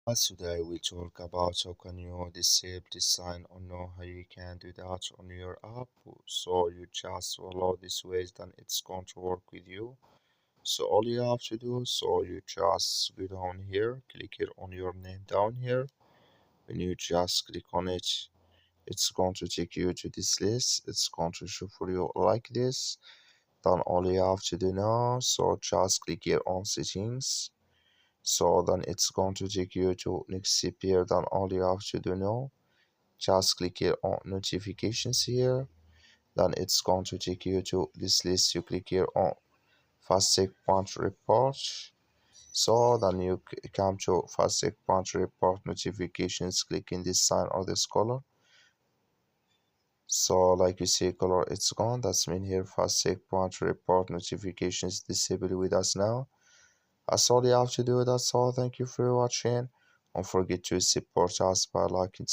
Today we talk about how can you disable this sign or know how you can do that on your app. So you just follow this ways, then it's going to work with you. So all you have to do, so you just go down here, click here on your name down here. When you just click on it, it's going to take you to this list. It's going to show for you like this. Then all you have to do now, so just click here on settings. So then it's going to take you to next here. Then all you have to do now, just click here on notifications here. Then it's going to take you to this list. You click here on Fastic punch report. So then you come to Fastic punch report notifications. Click in this sign or this color. So like you see color, it's gone. That's mean here Fastic punch report notifications disabled with us now. That's all you have to do. That's all. Thank you for watching. Don't forget to support us by liking.